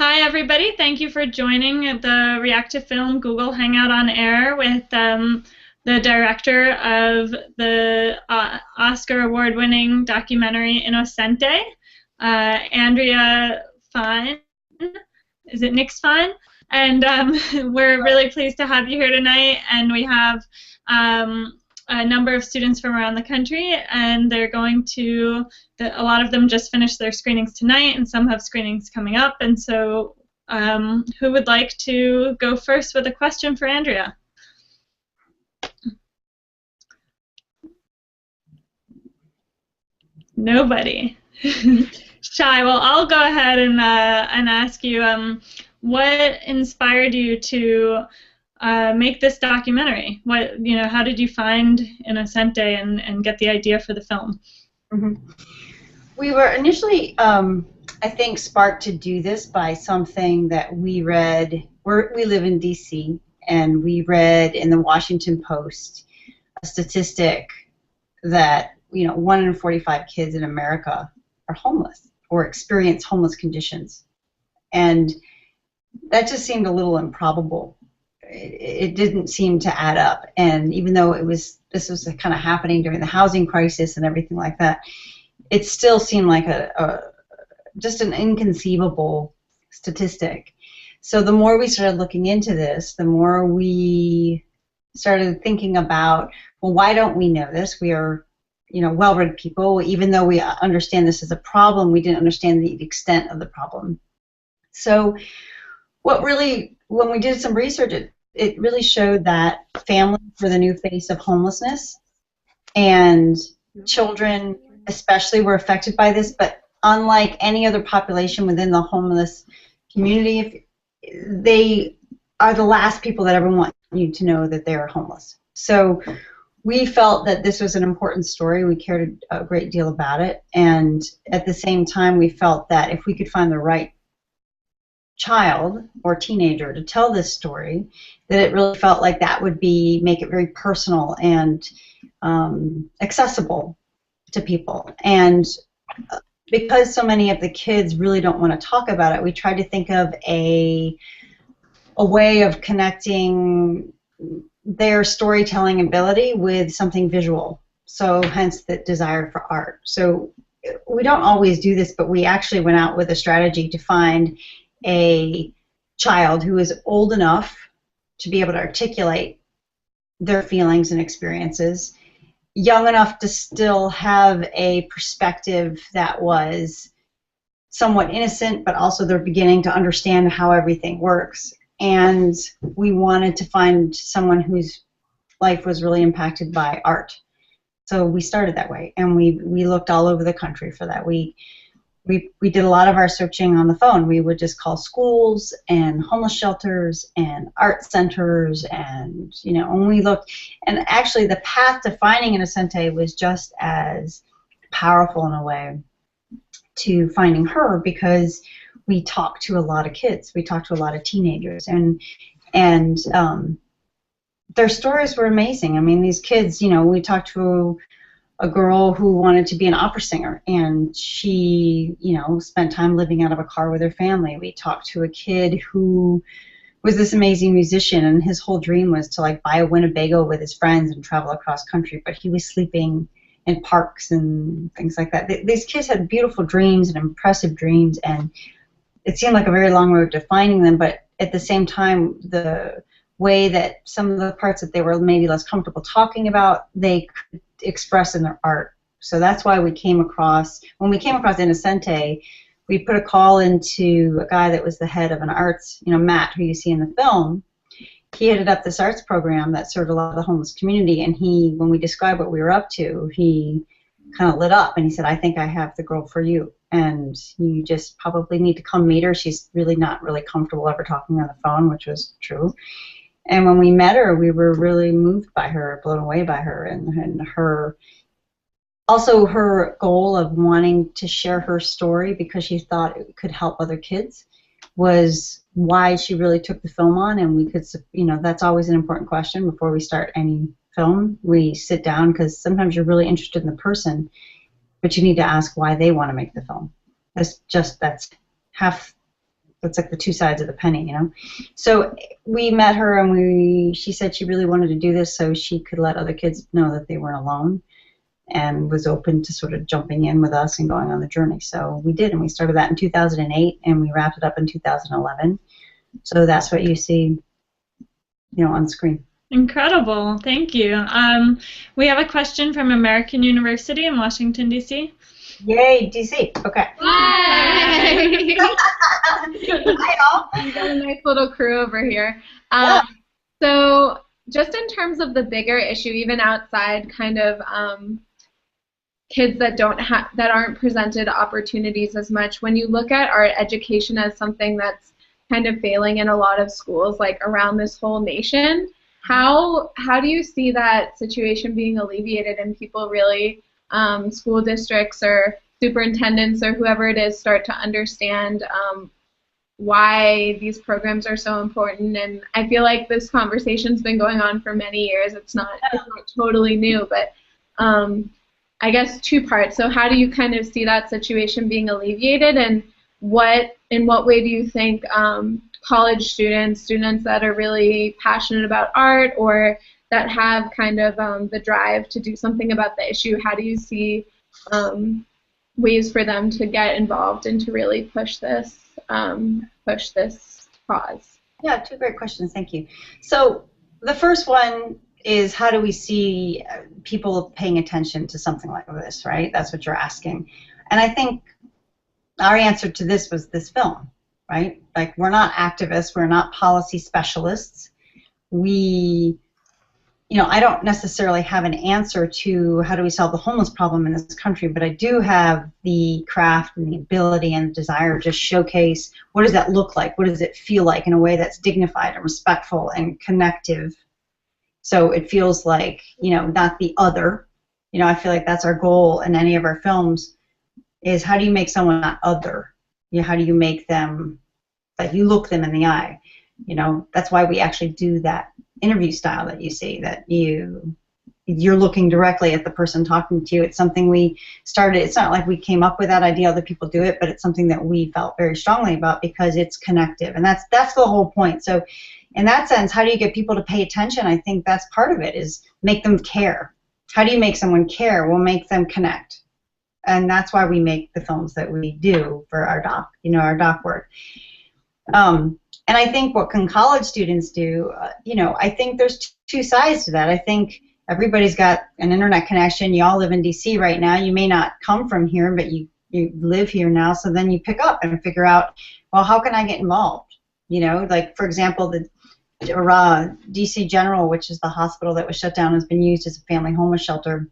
Hi, everybody. Thank you for joining the React to Film Google Hangout on Air with the director of the Oscar award-winning documentary Inocente, Andrea Fine. Is it Nick's Fine? And we're really pleased to have you here tonight. And we have a number of students from around the country, and they're going to, a lot of them just finished their screenings tonight, and some have screenings coming up. And so who would like to go first with a question for Andrea? Nobody. Shy. Well, I'll go ahead and ask you, what inspired you to make this documentary? How did you find Inocente and get the idea for the film? Mm-hmm. We were initially, I think, sparked to do this by something that we read. We live in D.C., and we read in the Washington Post a statistic that 1 in 45 kids in America are homeless or experience homeless conditions, and that just seemed a little improbable. It didn't seem to add up, and even though this was kind of happening during the housing crisis and everything like that, it still seemed like just an inconceivable statistic. So the more we started looking into this, the more we started thinking about, well, why don't we know this? We are, well-read people. Even though we understand this is a problem, we didn't understand the extent of the problem. So when we did some research, it really showed that families were the new face of homelessness, and children especially were affected by this, but unlike any other population within the homeless community, they are the last people that ever want you to know that they are homeless. So we felt that this was an important story. We cared a great deal about it, and at the same time we felt that if we could find the right child or teenager to tell this story, that it really felt like that would make it very personal and accessible to people. And because so many of the kids really don't want to talk about it, we tried to think of a way of connecting their storytelling ability with something visual, so hence the desire for art. So we don't always do this, but we actually went out with a strategy to find a child who is old enough to be able to articulate their feelings and experiences, young enough to still have a perspective that was somewhat innocent, but also they're beginning to understand how everything works. And we wanted to find someone whose life was really impacted by art. So we started that way, and we looked all over the country for that. We did a lot of our searching on the phone. We would just call schools and homeless shelters and art centers, and when we looked, and actually the path to finding Inocente was just as powerful in a way to finding her, because we talked to a lot of kids, we talked to a lot of teenagers, and their stories were amazing. I mean, these kids, we talked to a girl who wanted to be an opera singer, and she, spent time living out of a car with her family. We talked to a kid who was this amazing musician, and his whole dream was to buy a Winnebago with his friends and travel across country, but he was sleeping in parks and things like that. These kids had beautiful dreams and impressive dreams, and it seemed like a very long road to finding them, but at the same time, the way that some of the parts that they were maybe less comfortable talking about, they could express in their art. So that's why when we came across Inocente, we put a call into a guy that was the head of an arts, Matt, who you see in the film. He headed up this arts program that served a lot of the homeless community, and when we described what we were up to, he kind of lit up, and he said, I think I have the girl for you, and you just probably need to come meet her. She's really not really comfortable ever talking on the phone, which was true. And when we met her, we were really moved by her, blown away by her, and her goal of wanting to share her story because she thought it could help other kids was why she really took the film on. And we could, that's always an important question before we start any film. We sit down because sometimes you're really interested in the person, but you need to ask why they want to make the film. That's half It's like the two sides of the penny, you know. So we met her, and she said she really wanted to do this so she could let other kids know that they weren't alone, and was open to sort of jumping in with us and going on the journey. So we did, and we started that in 2008, and we wrapped it up in 2011. So that's what you see, you know, on screen. Incredible. Thank you. We have a question from American University in Washington, D.C. Yay, DC. Okay. Hi. Hi, all. You got a nice little crew over here. Yeah. So just in terms of the bigger issue, even outside kind of kids that aren't presented opportunities as much, when you look at art education as something that's kind of failing in a lot of schools, like around this whole nation, how do you see that situation being alleviated and people really, school districts or superintendents or whoever it is, start to understand why these programs are so important? And I feel like this conversation's been going on for many years. It's not totally new, but I guess two parts. So how do you kind of see that situation being alleviated, and in what way do you think college students that are really passionate about art or that have kind of the drive to do something about the issue, how do you see ways for them to get involved and to really push this cause? Yeah, two great questions. Thank you. So the first one is, how do we see people paying attention to something like this, right? That's what you're asking. And I think our answer to this was this film, right? Like, we're not activists, we're not policy specialists. I don't necessarily have an answer to how do we solve the homeless problem in this country, but I do have the craft and the ability and the desire to showcase what does that look like, what does it feel like in a way that's dignified and respectful and connective. So it feels like, not the other. I feel like that's our goal in any of our films, is how do you make someone not other? How do you make them, like, you look them in the eye? That's why we actually do that interview style that you see, that you're looking directly at the person talking to you. It's something we started. It's not like we came up with that idea, other people do it, but it's something that we felt very strongly about because it's connective, and that's the whole point. So in that sense, how do you get people to pay attention? I think that's part of it, is make them care. How do you make someone care? We'll make them connect. And that's why we make the films that we do for our doc, our doc work. And I think, what can college students do? I think there's two sides to that. I think everybody's got an internet connection. You all live in DC right now. You may not come from here, but you live here now. So then you pick up and figure out, well, how can I get involved? Like, for example, the DC General, which is the hospital that was shut down, has been used as a family homeless shelter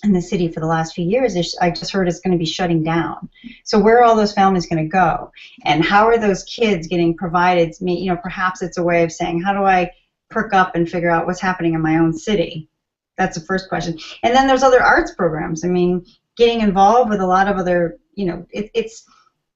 in the city for the last few years. I just heard it's going to be shutting down. So where are all those families going to go? And how are those kids getting provided? Perhaps it's a way of saying, how do I perk up and figure out what's happening in my own city? That's the first question. And then there's other arts programs. I mean, getting involved with a lot of other,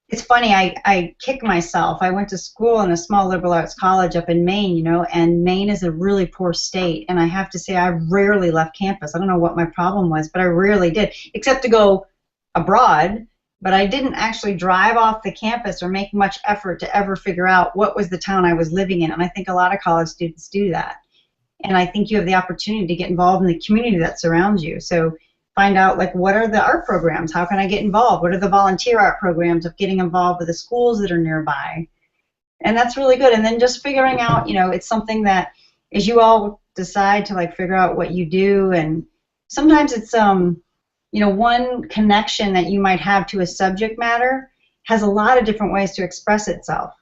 it's funny, I kick myself. I went to school in a small liberal arts college up in Maine, and Maine is a really poor state, and I have to say I rarely left campus. I don't know what my problem was, but I rarely did, except to go abroad, but I didn't actually drive off the campus or make much effort to ever figure out what was the town I was living in, and I think a lot of college students do that. And I think you have the opportunity to get involved in the community that surrounds you. So find out, like, what are the art programs? How can I get involved? What are the volunteer art programs of getting involved with the schools that are nearby? And that's really good. And then just figuring out, it's something that, as you all decide to, like, figure out what you do, and sometimes it's, one connection that you might have to a subject matter has a lot of different ways to express itself.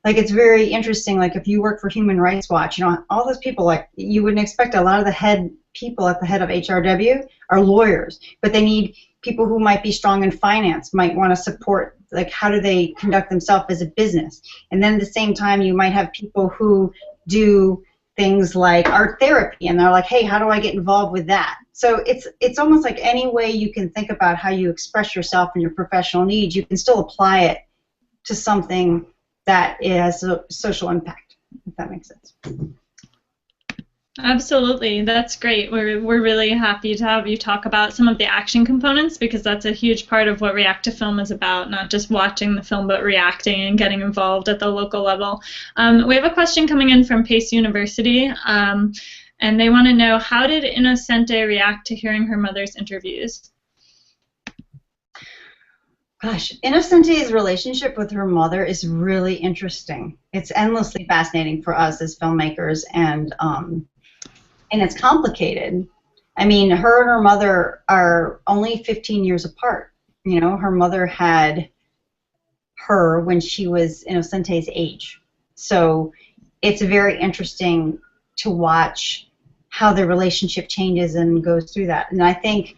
Like, it's very interesting, like, if you work for Human Rights Watch, all those people, like, you wouldn't expect a lot of the people at the head of HRW are lawyers, but they need people who might be strong in finance, might want to support, like, how do they conduct themselves as a business. And then at the same time, you might have people who do things like art therapy, and they're like, hey, how do I get involved with that? So it's almost like any way you can think about how you express yourself and your professional needs, you can still apply it to something that has a social impact, if that makes sense. Absolutely, that's great. We're really happy to have you talk about some of the action components because that's a huge part of what reactive film is about, not just watching the film but reacting and getting involved at the local level. We have a question coming in from Pace University, and they want to know, how did Inocente react to hearing her mother's interviews? Gosh, Innocente's relationship with her mother is really interesting. It's endlessly fascinating for us as filmmakers, and it's complicated. I mean, her and her mother are only 15 years apart. You know, her mother had her when she was Innocente's age. So it's very interesting to watch how the relationship changes and goes through that. And I think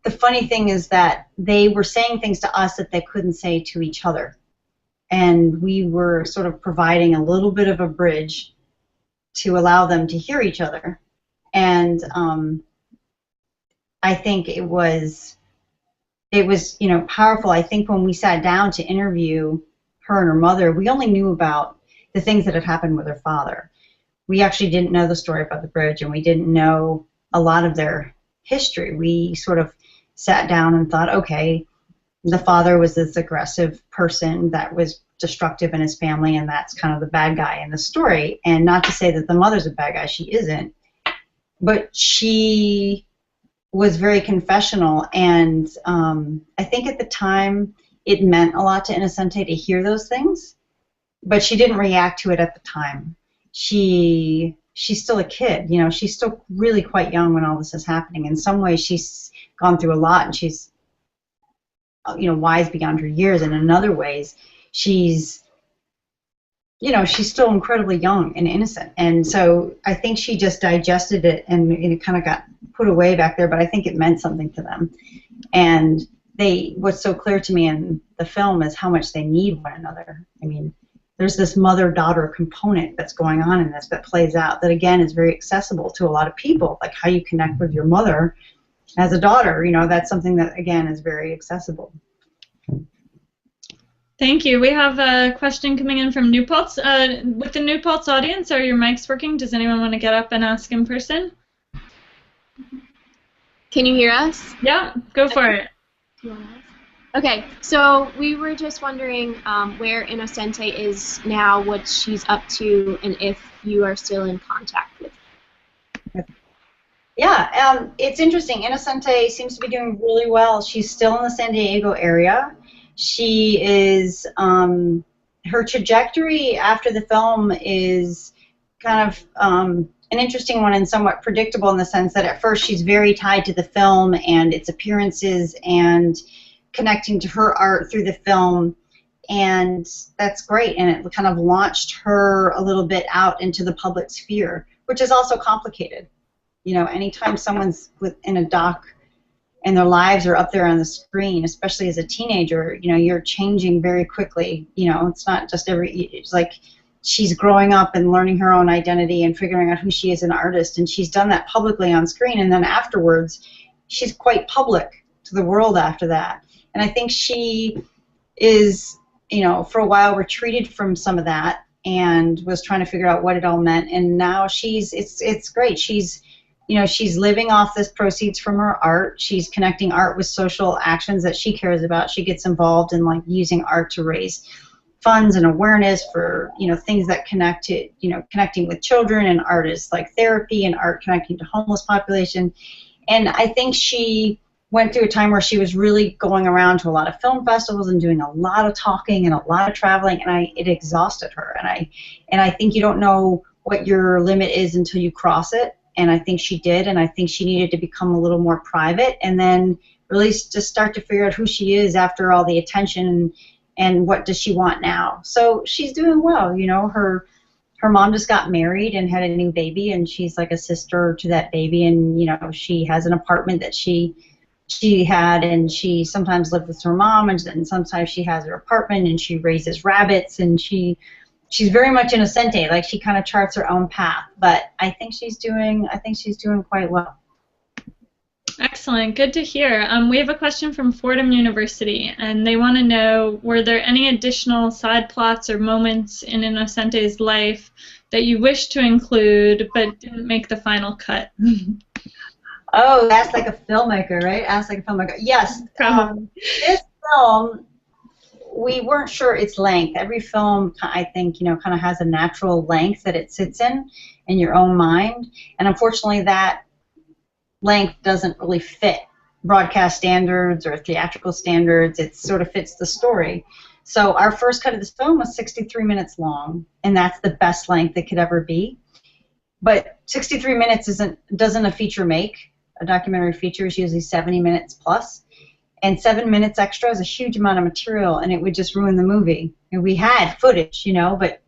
the funny thing is that they were saying things to us that they couldn't say to each other. And we were sort of providing a little bit of a bridge to allow them to hear each other. And I think it was powerful. I think when we sat down to interview her and her mother, we only knew about the things that had happened with her father. We actually didn't know the story about the bridge, and we didn't know a lot of their history. We sort of sat down and thought, okay, the father was this aggressive person that was destructive in his family, and that's kind of the bad guy in the story. And not to say that the mother's a bad guy, she isn't, but she was very confessional, and I think at the time it meant a lot to Inocente to hear those things, but she didn't react to it at the time. She's still a kid, you know, she's still really quite young when all this is happening. In some ways she's gone through a lot, and she's, you know, wise beyond her years, and in other ways she's, you know, she's still incredibly young and innocent. And so I think she just digested it, and it kind of got put away back there, but I think it meant something to them. And what's so clear to me in the film is how much they need one another. I mean, there's this mother-daughter component that's going on in this that plays out that, again, is very accessible to a lot of people, like how you connect with your mother as a daughter. You know, that's something that, again, is very accessible. Thank you. We have a question coming in from New Paltz. With the New Paltz audience, are your mics working? Does anyone want to get up and ask in person? Can you hear us? Yeah, go for it. Okay, so we were just wondering where Inocente is now, what she's up to, and if you are still in contact with her. Yeah, it's interesting. Inocente seems to be doing really well. She's still in the San Diego area. She is, her trajectory after the film is kind of an interesting one and somewhat predictable in the sense that at first she's very tied to the film and its appearances and connecting to her art through the film, and that's great, and it kind of launched her a little bit out into the public sphere, which is also complicated. You know, anytime someone's in a doc and their lives are up there on the screen, especially as a teenager, you know, you're changing very quickly. You know, it's not just it's like she's growing up and learning her own identity and figuring out who she is as an artist, and she's done that publicly on screen, and then afterwards she's quite public to the world after that. And I think she is, you know, for a while retreated from some of that and was trying to figure out what it all meant, and now it's great. She's, you know, she's living off this proceeds from her art. She's connecting art with social actions that she cares about. She gets involved in, like, using art to raise funds and awareness for, you know, things that connect to, you know, connecting with children, and artists like therapy, and art connecting to homeless population. And I think she went through a time where she was really going around to a lot of film festivals and doing a lot of talking and a lot of traveling, and it exhausted her. And I think you don't know what your limit is until you cross it. And I think she did, and I think she needed to become a little more private, and then really just start to figure out who she is after all the attention, and what does she want now. So she's doing well. You know, her mom just got married and had a new baby, and she's like a sister to that baby, and, you know, she has an apartment that she had, and she sometimes lived with her mom, and then sometimes she has her apartment, and she raises rabbits, and she's very much Inocente. Like, she kind of charts her own path, but I think she's doing quite well. Excellent, good to hear. We have a question from Fordham University, and they want to know, were there any additional side plots or moments in Inocente's life that you wish to include but didn't make the final cut? Oh, Ask Like a Filmmaker, right? Ask Like a Filmmaker. Yes. This film, we weren't sure its length. Every film, I think, kind of has a natural length that it sits in your own mind. And unfortunately, that length doesn't really fit broadcast standards or theatrical standards. It sort of fits the story. So our first cut of this film was 63 minutes long, and that's the best length it could ever be. But 63 minutes doesn't a feature make. A documentary feature is usually 70 minutes plus. And 7 minutes extra is a huge amount of material, and it would just ruin the movie. And we had footage, but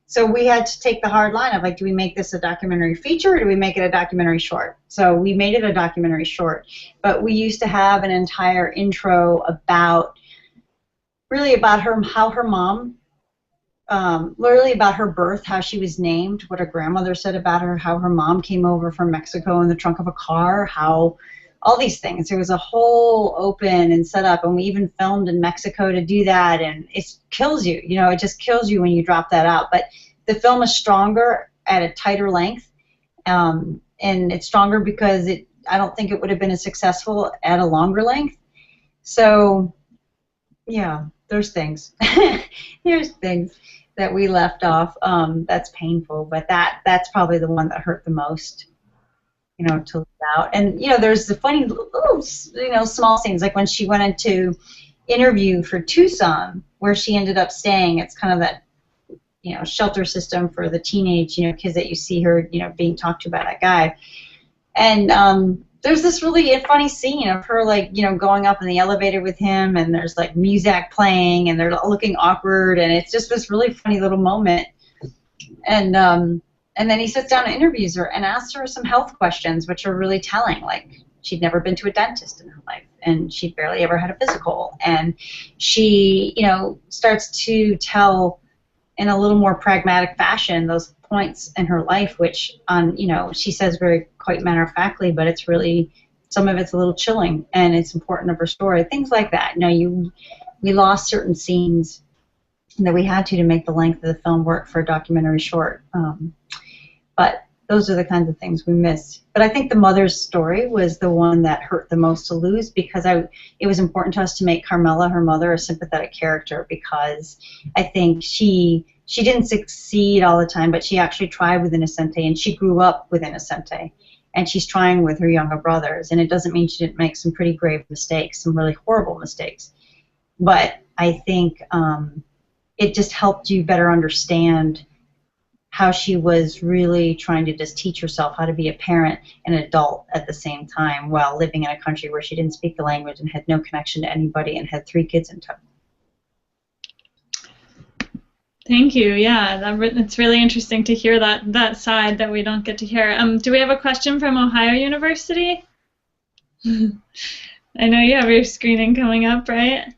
so we had to take the hard line of, like, do we make this a documentary feature or do we make it a documentary short? So we made it a documentary short. But we used to have an entire intro about how her mom, literally about her birth, how she was named, what her grandmother said about her, how her mom came over from Mexico in the trunk of a car, how all these things. It was a whole open and set up, and we even filmed in Mexico to do that, and it kills you. It just kills you when you drop that out. But the film is stronger at a tighter length, and it's stronger because I don't think it would have been as successful at a longer length. So, yeah, there's things. There's things that we left off. That's painful, but that's probably the one that hurt the most. To leave out. And, there's the funny little, small things, like when she went into interview for Tucson, where she ended up staying. It's kind of that, shelter system for the teenage, kids that you see her, being talked to by that guy. And there's this really funny scene of her, like, going up in the elevator with him, and there's, like, music playing, and they're looking awkward, and it's just this really funny little moment. And then he sits down and interviews her and asks her some health questions, which are really telling. Like, she'd never been to a dentist in her life, and she'd barely ever had a physical. And she, starts to tell in a little more pragmatic fashion those points in her life, which, she says quite matter-of-factly, but it's really, some of it's a little chilling, and it's important of her story. Things like that. We lost certain scenes that we had to make the length of the film work for a documentary short. But those are the kinds of things we missed. But I think the mother's story was the one that hurt the most to lose, because it was important to us to make Carmela, her mother, a sympathetic character, because I think she didn't succeed all the time, but she actually tried with Inocente, and she grew up with Inocente, and she's trying with her younger brothers, and it doesn't mean she didn't make some pretty grave mistakes, some really horrible mistakes. But I think it just helped you better understand how she was really trying to just teach herself how to be a parent and an adult at the same time, while living in a country where she didn't speak the language and had no connection to anybody and had 3 kids in tow. Thank you. Yeah, it's really interesting to hear that side that we don't get to hear. Do we have a question from Ohio University? I know you have your screening coming up, right?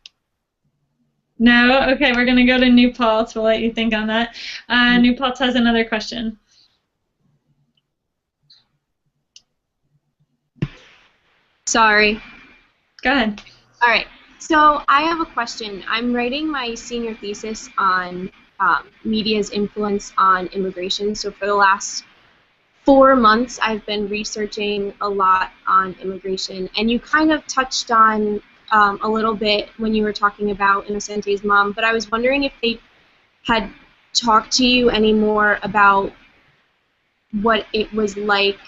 No? Okay, we're going to go to New Paltz. We'll let you think on that. New Paltz has another question. Sorry. Go ahead. All right. So I have a question. I'm writing my senior thesis on media's influence on immigration. So for the last 4 months, I've been researching a lot on immigration. And you kind of touched on a little bit when you were talking about Inocente's mom, but I was wondering if they had talked to you any more about what it was like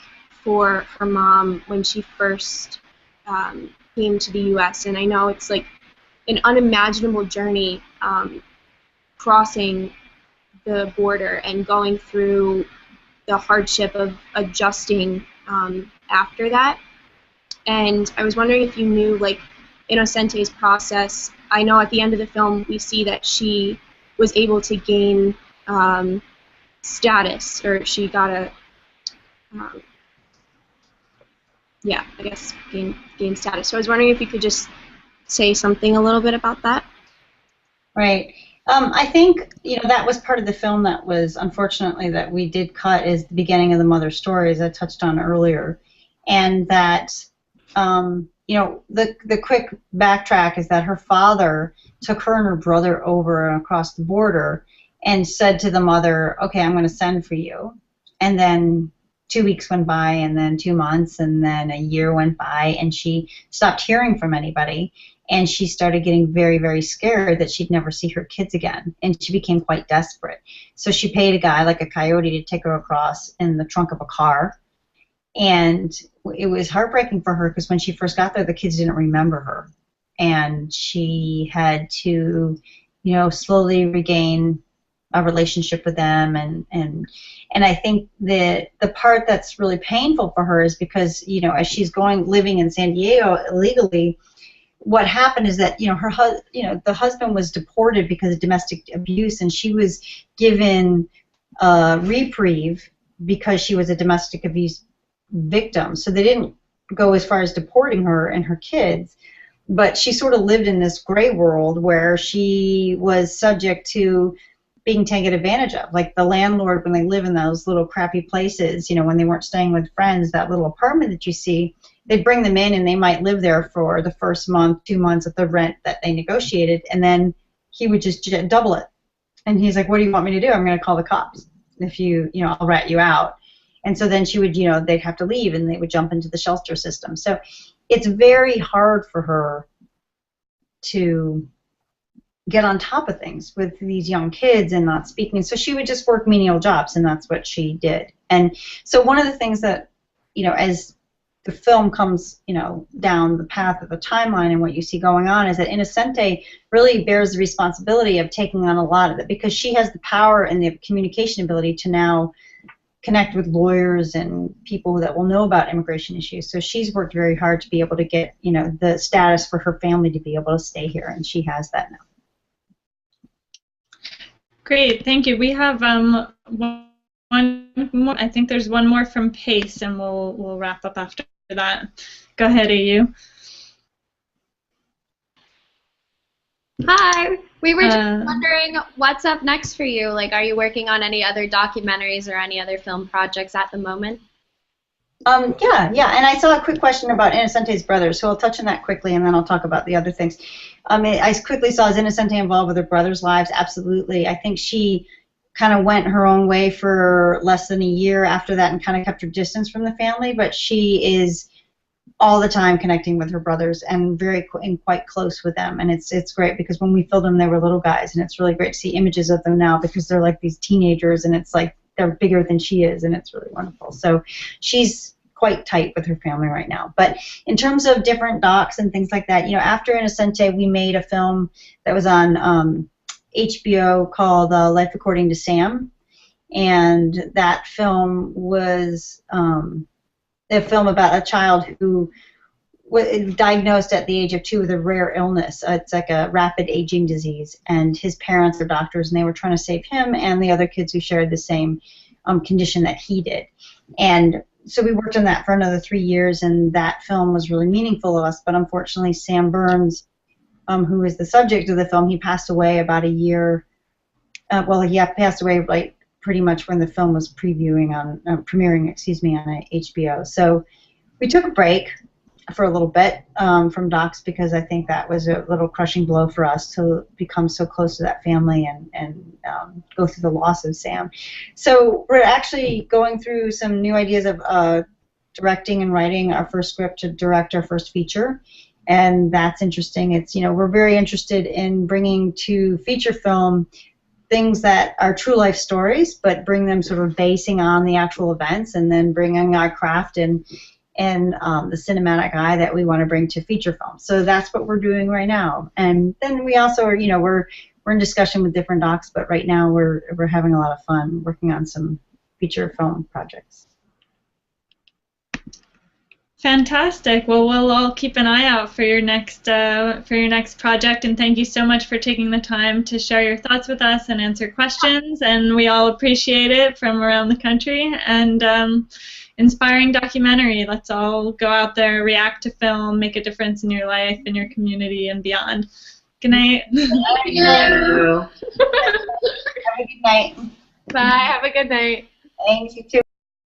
for her mom when she first came to the U.S. And I know it's like an unimaginable journey crossing the border and going through the hardship of adjusting after that. And I was wondering if you knew, like, Inocente's process. I know at the end of the film we see that she was able to gain status, or she got a, yeah, I guess gain status. So I was wondering if you could just say something a little bit about that. Right. I think, that was part of the film that was, unfortunately, that we did cut, is the beginning of the mother's story, as I touched on earlier. And that, the quick backtrack is that her father took her and her brother over and across the border, and said to the mother, okay, I'm going to send for you. And then 2 weeks went by, and then 2 months, and then a year went by, and she stopped hearing from anybody. And she started getting very, very scared that she'd never see her kids again. And she became quite desperate. So she paid a guy, like a coyote, to take her across in the trunk of a car. And it was heartbreaking for her because when she first got there, the kids didn't remember her. And she had to, you know, slowly regain a relationship with them. And I think the part that's really painful for her is because, you know, as she's living in San Diego illegally, what happened is that, you know, the husband was deported because of domestic abuse, and she was given a reprieve because she was a domestic abuse victim. So they didn't go as far as deporting her and her kids, but she sort of lived in this gray world where she was subject to being taken advantage of. Like the landlord, when they live in those little crappy places, you know, when they weren't staying with friends, that little apartment that you see, they'd bring them in and they might live there for the first month, 2 months of the rent that they negotiated, and then he would just double it. And he's like, what do you want me to do? I'm going to call the cops. If you know, I'll rat you out. And so then she would, you know, they'd have to leave and they would jump into the shelter system. So it's very hard for her to get on top of things with these young kids and not speaking. So she would just work menial jobs, and that's what she did. And so one of the things that, you know, as the film comes, you know, down the path of the timeline and what you see going on is that Inocente really bears the responsibility of taking on a lot of it because she has the power and the communication ability to now connect with lawyers and people that will know about immigration issues. So she's worked very hard to be able to get, you know, the status for her family to be able to stay here, and she has that now. Great, thank you. We have one more. I think there's one more from Pace, and we'll wrap up after that. Go ahead, AU. Hi. We were just wondering what's up next for you. Like, are you working on any other documentaries or any other film projects at the moment? Yeah, and I saw a quick question about Inocente's brothers, so I'll touch on that quickly, and then I'll talk about the other things. I quickly saw, is Inocente involved with her brother's lives? Absolutely. I think she kind of went her own way for less than a year after that and kind of kept her distance from the family, but she is all the time connecting with her brothers and quite close with them, and it's great because when we filmed them, they were little guys, and it's really great to see images of them now because they're like these teenagers, and it's like they're bigger than she is, and it's really wonderful. So she's quite tight with her family right now. But in terms of different docs and things like that, you know, after Inocente, we made a film that was on HBO called Life According to Sam, and that film was a film about a child who was diagnosed at the age of 2 with a rare illness. It's like a rapid aging disease, and his parents are doctors, and they were trying to save him and the other kids who shared the same condition that he did. And so we worked on that for another 3 years, and that film was really meaningful to us, but unfortunately Sam Burns, who is the subject of the film, he passed away about a year, he passed away like pretty much when the film was premiering on HBO. So we took a break for a little bit from docs because I think that was a little crushing blow for us to become so close to that family and go through the loss of Sam. So we're actually going through some new ideas of directing and writing our first script to direct our first feature, and that's interesting. It's, you know, we're very interested in bringing to feature film things that are true life stories, but bring them sort of basing on the actual events, and then bringing our craft and the cinematic eye that we want to bring to feature film. So that's what we're doing right now. And then we also are, you know, we're in discussion with different docs, but right now we're having a lot of fun working on some feature film projects. Fantastic. Well, we'll all keep an eye out for your next project, and thank you so much for taking the time to share your thoughts with us and answer questions. And we all appreciate it from around the country. And inspiring documentary. Let's all go out there, react to film, make a difference in your life, in your community, and beyond. Good night. Thank you. Have a good night. Bye. Have a good night. Thanks, you too.